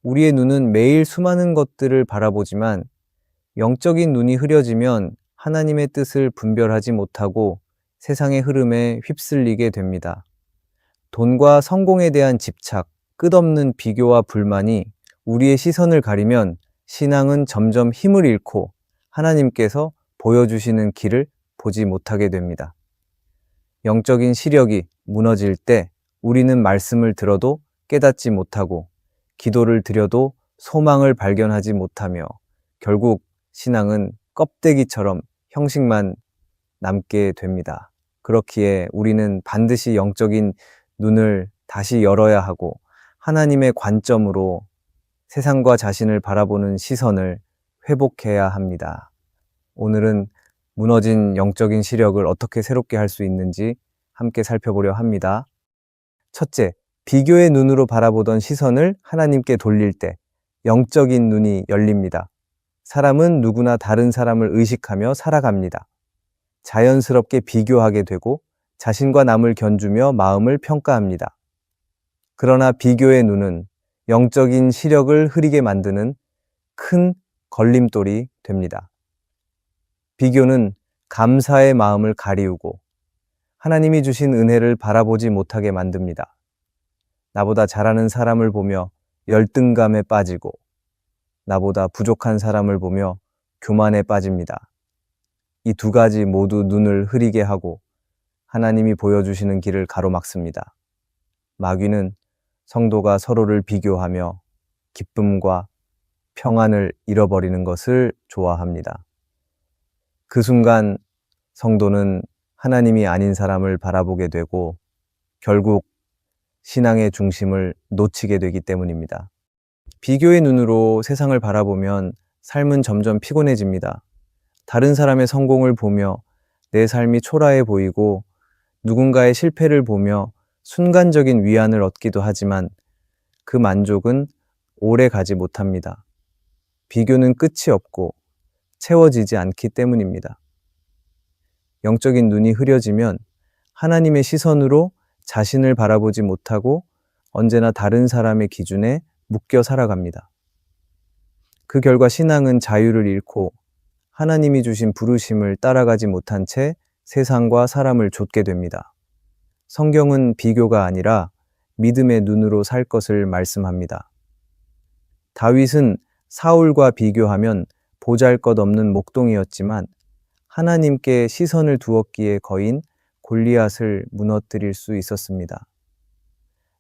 우리의 눈은 매일 수많은 것들을 바라보지만 영적인 눈이 흐려지면 하나님의 뜻을 분별하지 못하고 세상의 흐름에 휩쓸리게 됩니다. 돈과 성공에 대한 집착, 끝없는 비교와 불만이 우리의 시선을 가리면 신앙은 점점 힘을 잃고 하나님께서 보여주시는 길을 보지 못하게 됩니다. 영적인 시력이 무너질 때 우리는 말씀을 들어도 깨닫지 못하고 기도를 드려도 소망을 발견하지 못하며 결국 신앙은 껍데기처럼 형식만 남게 됩니다. 그렇기에 우리는 반드시 영적인 눈을 다시 열어야 하고 하나님의 관점으로 세상과 자신을 바라보는 시선을 회복해야 합니다. 오늘은 무너진 영적인 시력을 어떻게 새롭게 할 수 있는지 함께 살펴보려 합니다. 첫째, 비교의 눈으로 바라보던 시선을 하나님께 돌릴 때 영적인 눈이 열립니다. 사람은 누구나 다른 사람을 의식하며 살아갑니다. 자연스럽게 비교하게 되고 자신과 남을 견주며 마음을 평가합니다. 그러나 비교의 눈은 영적인 시력을 흐리게 만드는 큰 걸림돌이 됩니다. 비교는 감사의 마음을 가리우고 하나님이 주신 은혜를 바라보지 못하게 만듭니다. 나보다 잘하는 사람을 보며 열등감에 빠지고 나보다 부족한 사람을 보며 교만에 빠집니다. 이 두 가지 모두 눈을 흐리게 하고 하나님이 보여주시는 길을 가로막습니다. 마귀는 성도가 서로를 비교하며 기쁨과 평안을 잃어버리는 것을 좋아합니다. 그 순간 성도는 하나님이 아닌 사람을 바라보게 되고 결국 신앙의 중심을 놓치게 되기 때문입니다. 비교의 눈으로 세상을 바라보면 삶은 점점 피곤해집니다. 다른 사람의 성공을 보며 내 삶이 초라해 보이고 누군가의 실패를 보며 순간적인 위안을 얻기도 하지만 그 만족은 오래 가지 못합니다. 비교는 끝이 없고 채워지지 않기 때문입니다. 영적인 눈이 흐려지면 하나님의 시선으로 자신을 바라보지 못하고 언제나 다른 사람의 기준에 묶여 살아갑니다. 그 결과 신앙은 자유를 잃고 하나님이 주신 부르심을 따라가지 못한 채 세상과 사람을 좇게 됩니다. 성경은 비교가 아니라 믿음의 눈으로 살 것을 말씀합니다. 다윗은 사울과 비교하면 보잘것없는 목동이었지만 하나님께 시선을 두었기에 거인 골리앗을 무너뜨릴 수 있었습니다.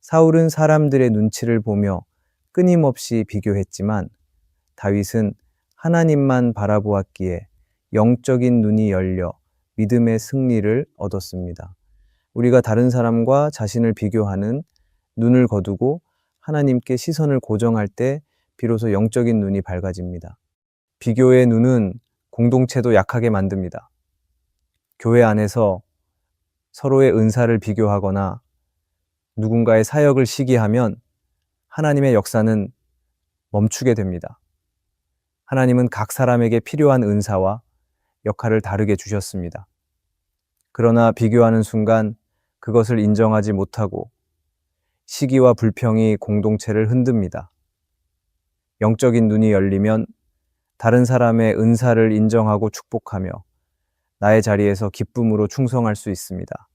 사울은 사람들의 눈치를 보며 끊임없이 비교했지만 다윗은 하나님만 바라보았기에 영적인 눈이 열려 믿음의 승리를 얻었습니다. 우리가 다른 사람과 자신을 비교하는 눈을 거두고 하나님께 시선을 고정할 때 비로소 영적인 눈이 밝아집니다. 비교의 눈은 공동체도 약하게 만듭니다. 교회 안에서 서로의 은사를 비교하거나 누군가의 사역을 시기하면 하나님의 역사는 멈추게 됩니다. 하나님은 각 사람에게 필요한 은사와 역할을 다르게 주셨습니다. 그러나 비교하는 순간 그것을 인정하지 못하고 시기와 불평이 공동체를 흔듭니다. 영적인 눈이 열리면 다른 사람의 은사를 인정하고 축복하며 나의 자리에서 기쁨으로 충성할 수 있습니다.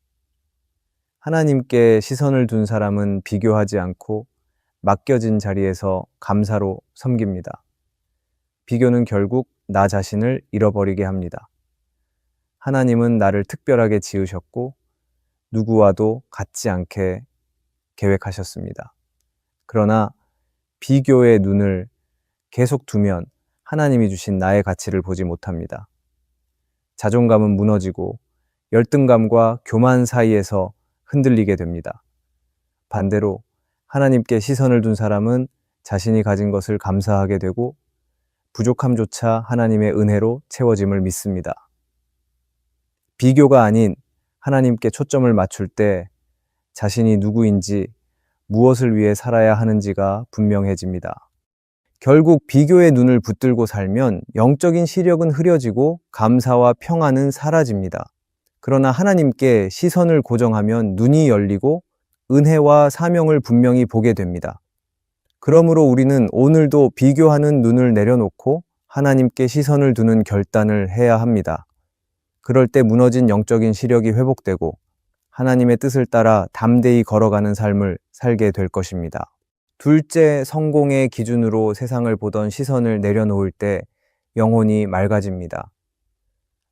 하나님께 시선을 둔 사람은 비교하지 않고 맡겨진 자리에서 감사로 섬깁니다. 비교는 결국 나 자신을 잃어버리게 합니다. 하나님은 나를 특별하게 지으셨고 누구와도 같지 않게 계획하셨습니다. 그러나 비교의 눈을 계속 두면 하나님이 주신 나의 가치를 보지 못합니다. 자존감은 무너지고 열등감과 교만 사이에서 흔들리게 됩니다. 반대로 하나님께 시선을 둔 사람은 자신이 가진 것을 감사하게 되고 부족함조차 하나님의 은혜로 채워짐을 믿습니다. 비교가 아닌 하나님께 초점을 맞출 때 자신이 누구인지 무엇을 위해 살아야 하는지가 분명해집니다. 결국 비교의 눈을 붙들고 살면 영적인 시력은 흐려지고 감사와 평안은 사라집니다. 그러나 하나님께 시선을 고정하면 눈이 열리고 은혜와 사명을 분명히 보게 됩니다. 그러므로 우리는 오늘도 비교하는 눈을 내려놓고 하나님께 시선을 두는 결단을 해야 합니다. 그럴 때 무너진 영적인 시력이 회복되고 하나님의 뜻을 따라 담대히 걸어가는 삶을 살게 될 것입니다. 둘째, 성공의 기준으로 세상을 보던 시선을 내려놓을 때 영혼이 맑아집니다.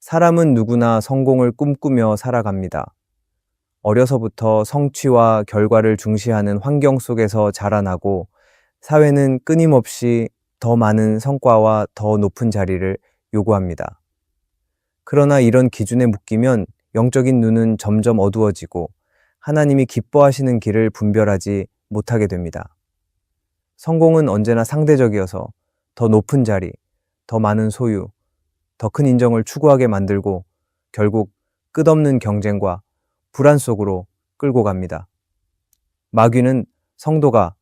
사람은 누구나 성공을 꿈꾸며 살아갑니다. 어려서부터 성취와 결과를 중시하는 환경 속에서 자라나고 사회는 끊임없이 더 많은 성과와 더 높은 자리를 요구합니다. 그러나 이런 기준에 묶이면 영적인 눈은 점점 어두워지고 하나님이 기뻐하시는 길을 분별하지 못하게 됩니다. 성공은 언제나 상대적이어서 더 높은 자리, 더 많은 소유, 더 큰 인정을 추구하게 만들고 결국 끝없는 경쟁과 불안 속으로 끌고 갑니다. 마귀는 성도가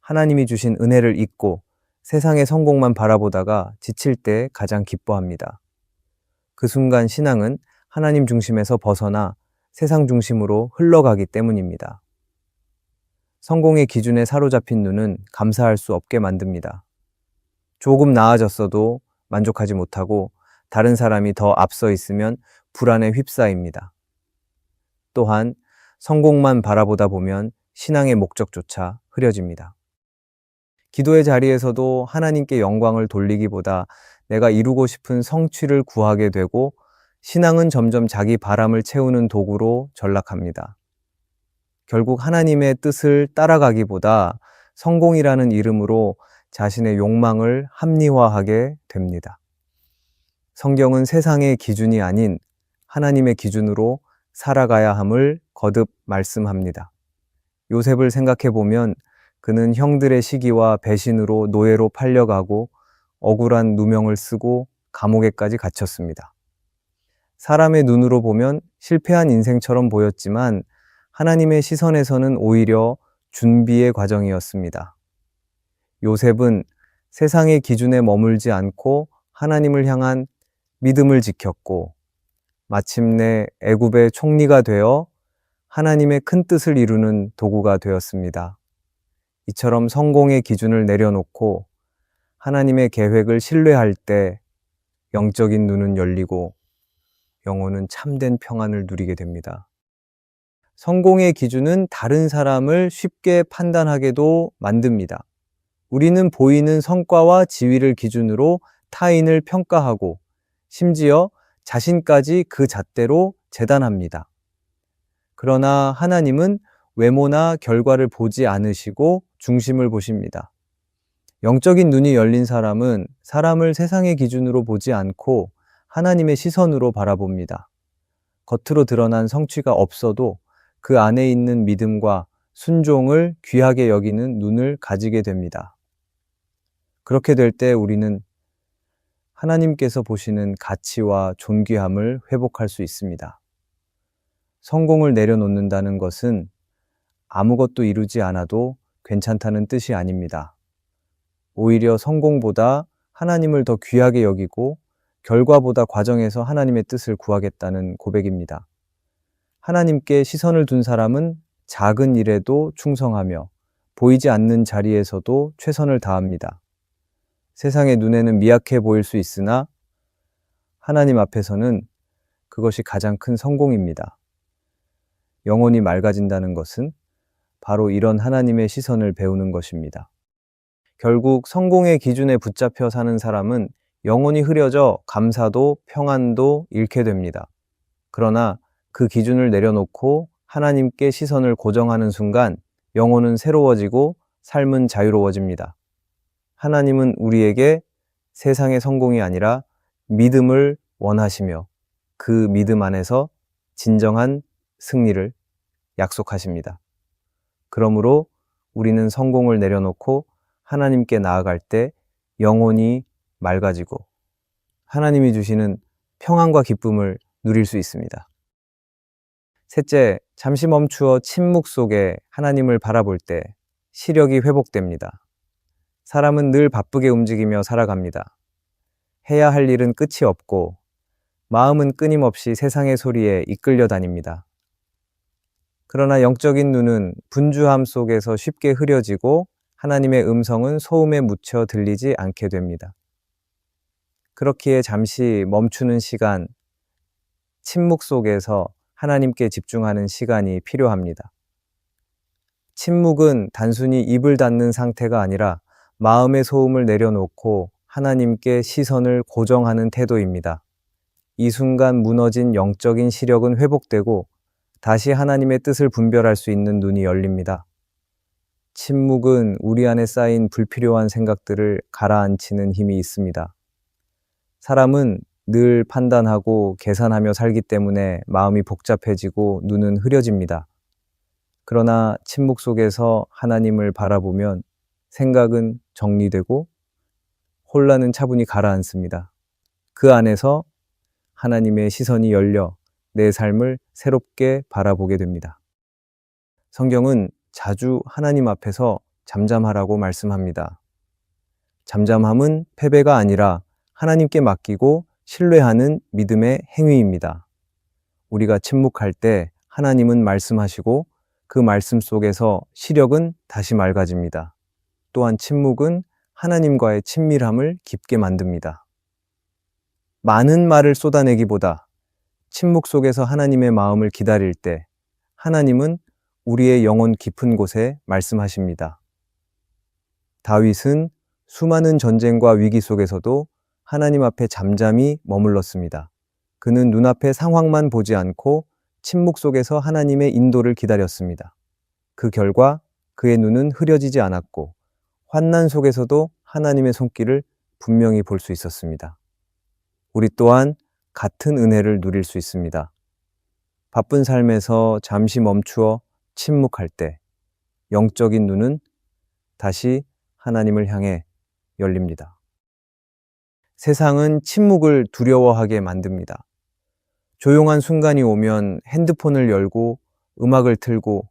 하나님이 주신 은혜를 잊고 세상의 성공만 바라보다가 지칠 때 가장 기뻐합니다. 그 순간 신앙은 하나님 중심에서 벗어나 세상 중심으로 흘러가기 때문입니다. 성공의 기준에 사로잡힌 눈은 감사할 수 없게 만듭니다. 조금 나아졌어도 만족하지 못하고 다른 사람이 더 앞서 있으면 불안에 휩싸입니다. 또한 성공만 바라보다 보면 신앙의 목적조차 흐려집니다. 기도의 자리에서도 하나님께 영광을 돌리기보다 내가 이루고 싶은 성취를 구하게 되고 신앙은 점점 자기 바람을 채우는 도구로 전락합니다. 결국 하나님의 뜻을 따라가기보다 성공이라는 이름으로 자신의 욕망을 합리화하게 됩니다. 성경은 세상의 기준이 아닌 하나님의 기준으로 살아가야 함을 거듭 말씀합니다. 요셉을 생각해 보면 그는 형들의 시기와 배신으로 노예로 팔려가고 억울한 누명을 쓰고 감옥에까지 갇혔습니다. 사람의 눈으로 보면 실패한 인생처럼 보였지만 하나님의 시선에서는 오히려 준비의 과정이었습니다. 요셉은 세상의 기준에 머물지 않고 하나님을 향한 믿음을 지켰고 마침내 애굽의 총리가 되어 하나님의 큰 뜻을 이루는 도구가 되었습니다. 이처럼 성공의 기준을 내려놓고 하나님의 계획을 신뢰할 때 영적인 눈은 열리고 영혼은 참된 평안을 누리게 됩니다. 성공의 기준은 다른 사람을 쉽게 판단하게도 만듭니다. 우리는 보이는 성과와 지위를 기준으로 타인을 평가하고 심지어 자신까지 그 잣대로 재단합니다. 그러나 하나님은 외모나 결과를 보지 않으시고 중심을 보십니다. 영적인 눈이 열린 사람은 사람을 세상의 기준으로 보지 않고 하나님의 시선으로 바라봅니다. 겉으로 드러난 성취가 없어도 그 안에 있는 믿음과 순종을 귀하게 여기는 눈을 가지게 됩니다. 그렇게 될 때 우리는 하나님께서 보시는 가치와 존귀함을 회복할 수 있습니다. 성공을 내려놓는다는 것은 아무것도 이루지 않아도 괜찮다는 뜻이 아닙니다. 오히려 성공보다 하나님을 더 귀하게 여기고 결과보다 과정에서 하나님의 뜻을 구하겠다는 고백입니다. 하나님께 시선을 둔 사람은 작은 일에도 충성하며 보이지 않는 자리에서도 최선을 다합니다. 세상의 눈에는 미약해 보일 수 있으나 하나님 앞에서는 그것이 가장 큰 성공입니다. 영혼이 맑아진다는 것은 바로 이런 하나님의 시선을 배우는 것입니다. 결국 성공의 기준에 붙잡혀 사는 사람은 영혼이 흐려져 감사도 평안도 잃게 됩니다. 그러나 그 기준을 내려놓고 하나님께 시선을 고정하는 순간 영혼은 새로워지고 삶은 자유로워집니다. 하나님은 우리에게 세상의 성공이 아니라 믿음을 원하시며 그 믿음 안에서 진정한 승리를 약속하십니다. 그러므로 우리는 성공을 내려놓고 하나님께 나아갈 때 영혼이 맑아지고 하나님이 주시는 평안과 기쁨을 누릴 수 있습니다. 셋째, 잠시 멈추어 침묵 속에 하나님을 바라볼 때 시력이 회복됩니다. 사람은 늘 바쁘게 움직이며 살아갑니다. 해야 할 일은 끝이 없고 마음은 끊임없이 세상의 소리에 이끌려 다닙니다. 그러나 영적인 눈은 분주함 속에서 쉽게 흐려지고 하나님의 음성은 소음에 묻혀 들리지 않게 됩니다. 그렇기에 잠시 멈추는 시간, 침묵 속에서 하나님께 집중하는 시간이 필요합니다. 침묵은 단순히 입을 닫는 상태가 아니라 마음의 소음을 내려놓고 하나님께 시선을 고정하는 태도입니다. 이 순간 무너진 영적인 시력은 회복되고 다시 하나님의 뜻을 분별할 수 있는 눈이 열립니다. 침묵은 우리 안에 쌓인 불필요한 생각들을 가라앉히는 힘이 있습니다. 사람은 늘 판단하고 계산하며 살기 때문에 마음이 복잡해지고 눈은 흐려집니다. 그러나 침묵 속에서 하나님을 바라보면 생각은 정리되고 혼란은 차분히 가라앉습니다. 그 안에서 하나님의 시선이 열려 내 삶을 새롭게 바라보게 됩니다. 성경은 자주 하나님 앞에서 잠잠하라고 말씀합니다. 잠잠함은 패배가 아니라 하나님께 맡기고 신뢰하는 믿음의 행위입니다. 우리가 침묵할 때 하나님은 말씀하시고 그 말씀 속에서 시력은 다시 맑아집니다. 또한 침묵은 하나님과의 친밀함을 깊게 만듭니다. 많은 말을 쏟아내기보다 침묵 속에서 하나님의 마음을 기다릴 때 하나님은 우리의 영혼 깊은 곳에 말씀하십니다. 다윗은 수많은 전쟁과 위기 속에서도 하나님 앞에 잠잠히 머물렀습니다. 그는 눈앞의 상황만 보지 않고 침묵 속에서 하나님의 인도를 기다렸습니다. 그 결과 그의 눈은 흐려지지 않았고 환난 속에서도 하나님의 손길을 분명히 볼 수 있었습니다. 우리 또한 같은 은혜를 누릴 수 있습니다. 바쁜 삶에서 잠시 멈추어 침묵할 때 영적인 눈은 다시 하나님을 향해 열립니다. 세상은 침묵을 두려워하게 만듭니다. 조용한 순간이 오면 핸드폰을 열고 음악을 틀고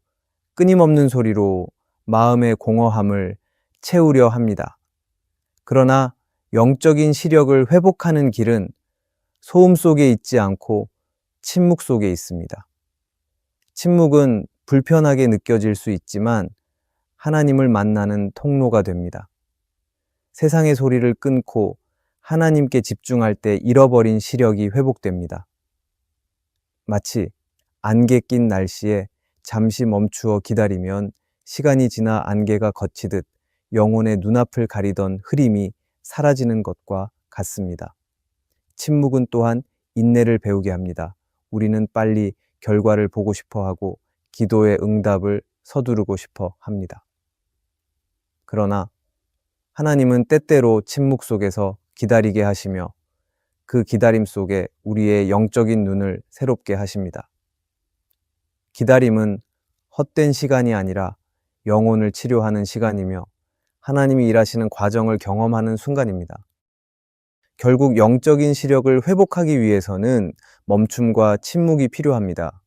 끊임없는 소리로 마음의 공허함을 채우려 합니다. 그러나 영적인 시력을 회복하는 길은 소음 속에 있지 않고 침묵 속에 있습니다. 침묵은 불편하게 느껴질 수 있지만 하나님을 만나는 통로가 됩니다. 세상의 소리를 끊고 하나님께 집중할 때 잃어버린 시력이 회복됩니다. 마치 안개 낀 날씨에 잠시 멈추어 기다리면 시간이 지나 안개가 걷히듯 영혼의 눈앞을 가리던 흐림이 사라지는 것과 같습니다. 침묵은 또한 인내를 배우게 합니다. 우리는 빨리 결과를 보고 싶어 하고 기도의 응답을 서두르고 싶어 합니다. 그러나 하나님은 때때로 침묵 속에서 기다리게 하시며 그 기다림 속에 우리의 영적인 눈을 새롭게 하십니다. 기다림은 헛된 시간이 아니라 영혼을 치료하는 시간이며 하나님이 일하시는 과정을 경험하는 순간입니다. 결국 영적인 시력을 회복하기 위해서는 멈춤과 침묵이 필요합니다.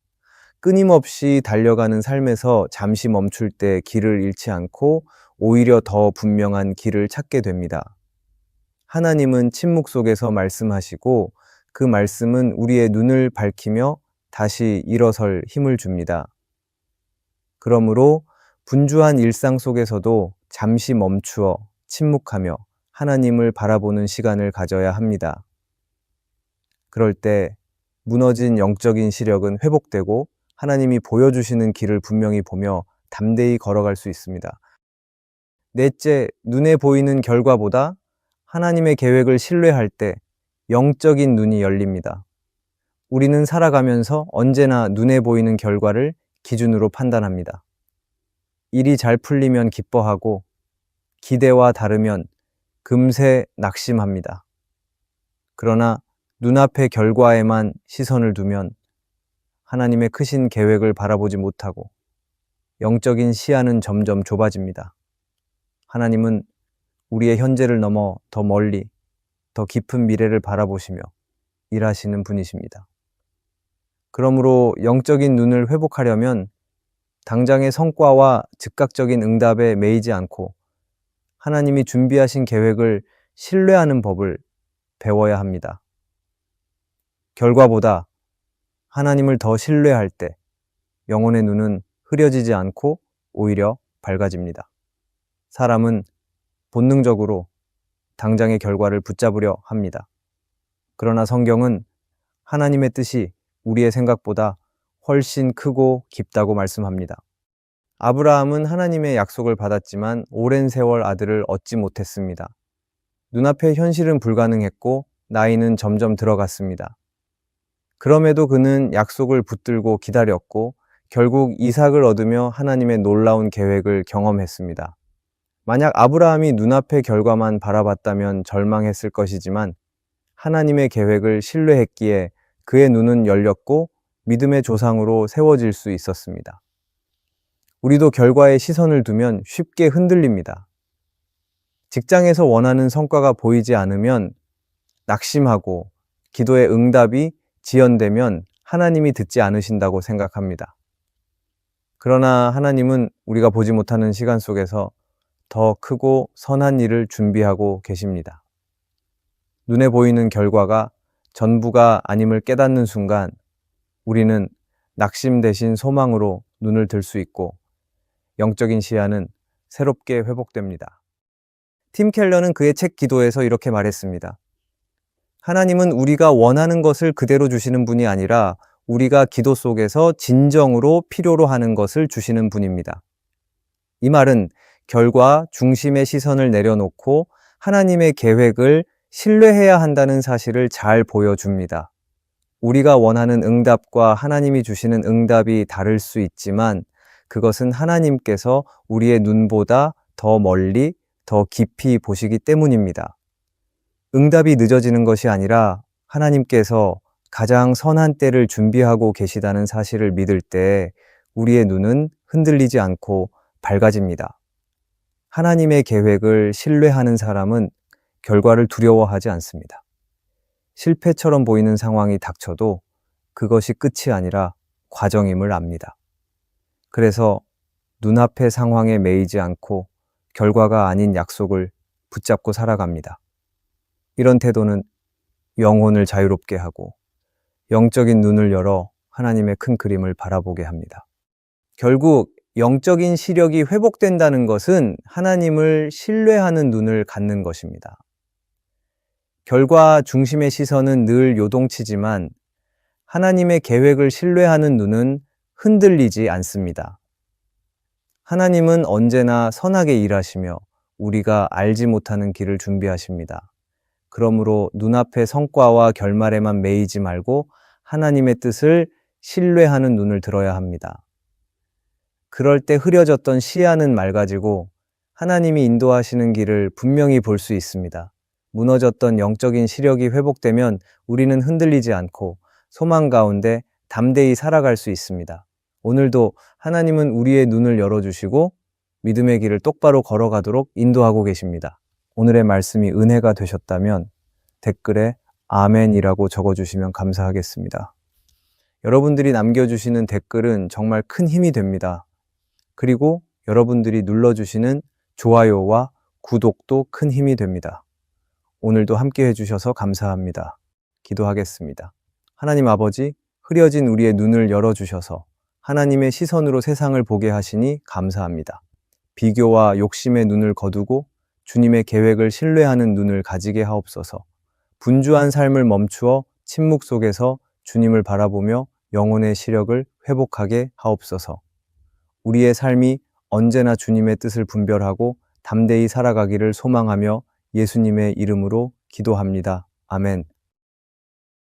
끊임없이 달려가는 삶에서 잠시 멈출 때 길을 잃지 않고 오히려 더 분명한 길을 찾게 됩니다. 하나님은 침묵 속에서 말씀하시고 그 말씀은 우리의 눈을 밝히며 다시 일어설 힘을 줍니다. 그러므로 분주한 일상 속에서도 잠시 멈추어 침묵하며 하나님을 바라보는 시간을 가져야 합니다. 그럴 때 무너진 영적인 시력은 회복되고 하나님이 보여주시는 길을 분명히 보며 담대히 걸어갈 수 있습니다. 넷째, 눈에 보이는 결과보다 하나님의 계획을 신뢰할 때 영적인 눈이 열립니다. 우리는 살아가면서 언제나 눈에 보이는 결과를 기준으로 판단합니다. 일이 잘 풀리면 기뻐하고 기대와 다르면 금세 낙심합니다. 그러나 눈앞의 결과에만 시선을 두면 하나님의 크신 계획을 바라보지 못하고 영적인 시야는 점점 좁아집니다. 하나님은 우리의 현재를 넘어 더 멀리, 더 깊은 미래를 바라보시며 일하시는 분이십니다. 그러므로 영적인 눈을 회복하려면 당장의 성과와 즉각적인 응답에 매이지 않고 하나님이 준비하신 계획을 신뢰하는 법을 배워야 합니다. 결과보다 하나님을 더 신뢰할 때 영혼의 눈은 흐려지지 않고 오히려 밝아집니다. 사람은 본능적으로 당장의 결과를 붙잡으려 합니다. 그러나 성경은 하나님의 뜻이 우리의 생각보다 훨씬 크고 깊다고 말씀합니다. 아브라함은 하나님의 약속을 받았지만 오랜 세월 아들을 얻지 못했습니다. 눈앞에 현실은 불가능했고 나이는 점점 들어갔습니다. 그럼에도 그는 약속을 붙들고 기다렸고 결국 이삭을 얻으며 하나님의 놀라운 계획을 경험했습니다. 만약 아브라함이 눈앞의 결과만 바라봤다면 절망했을 것이지만 하나님의 계획을 신뢰했기에 그의 눈은 열렸고 믿음의 조상으로 세워질 수 있었습니다. 우리도 결과에 시선을 두면 쉽게 흔들립니다. 직장에서 원하는 성과가 보이지 않으면 낙심하고 기도의 응답이 지연되면 하나님이 듣지 않으신다고 생각합니다. 그러나 하나님은 우리가 보지 못하는 시간 속에서 더 크고 선한 일을 준비하고 계십니다. 눈에 보이는 결과가 전부가 아님을 깨닫는 순간 우리는 낙심 대신 소망으로 눈을 들 수 있고 영적인 시야는 새롭게 회복됩니다. 팀 켈러는 그의 책 기도에서 이렇게 말했습니다. 하나님은 우리가 원하는 것을 그대로 주시는 분이 아니라 우리가 기도 속에서 진정으로 필요로 하는 것을 주시는 분입니다. 이 말은 결과 중심의 시선을 내려놓고 하나님의 계획을 신뢰해야 한다는 사실을 잘 보여줍니다. 우리가 원하는 응답과 하나님이 주시는 응답이 다를 수 있지만 그것은 하나님께서 우리의 눈보다 더 멀리, 더 깊이 보시기 때문입니다. 응답이 늦어지는 것이 아니라 하나님께서 가장 선한 때를 준비하고 계시다는 사실을 믿을 때 우리의 눈은 흔들리지 않고 밝아집니다. 하나님의 계획을 신뢰하는 사람은 결과를 두려워하지 않습니다. 실패처럼 보이는 상황이 닥쳐도 그것이 끝이 아니라 과정임을 압니다. 그래서 눈앞의 상황에 매이지 않고 결과가 아닌 약속을 붙잡고 살아갑니다. 이런 태도는 영혼을 자유롭게 하고 영적인 눈을 열어 하나님의 큰 그림을 바라보게 합니다. 결국 영적인 시력이 회복된다는 것은 하나님을 신뢰하는 눈을 갖는 것입니다. 결과 중심의 시선은 늘 요동치지만 하나님의 계획을 신뢰하는 눈은 흔들리지 않습니다. 하나님은 언제나 선하게 일하시며 우리가 알지 못하는 길을 준비하십니다. 그러므로 눈앞의 성과와 결말에만 매이지 말고 하나님의 뜻을 신뢰하는 눈을 들어야 합니다. 그럴 때 흐려졌던 시야는 맑아지고 하나님이 인도하시는 길을 분명히 볼 수 있습니다. 무너졌던 영적인 시력이 회복되면 우리는 흔들리지 않고 소망 가운데 담대히 살아갈 수 있습니다. 오늘도 하나님은 우리의 눈을 열어주시고 믿음의 길을 똑바로 걸어가도록 인도하고 계십니다. 오늘의 말씀이 은혜가 되셨다면 댓글에 아멘이라고 적어주시면 감사하겠습니다. 여러분들이 남겨주시는 댓글은 정말 큰 힘이 됩니다. 그리고 여러분들이 눌러주시는 좋아요와 구독도 큰 힘이 됩니다. 오늘도 함께 해주셔서 감사합니다. 기도하겠습니다. 하나님 아버지, 흐려진 우리의 눈을 열어주셔서 하나님의 시선으로 세상을 보게 하시니 감사합니다. 비교와 욕심의 눈을 거두고 주님의 계획을 신뢰하는 눈을 가지게 하옵소서. 분주한 삶을 멈추어 침묵 속에서 주님을 바라보며 영혼의 시력을 회복하게 하옵소서. 우리의 삶이 언제나 주님의 뜻을 분별하고 담대히 살아가기를 소망하며 예수님의 이름으로 기도합니다. 아멘.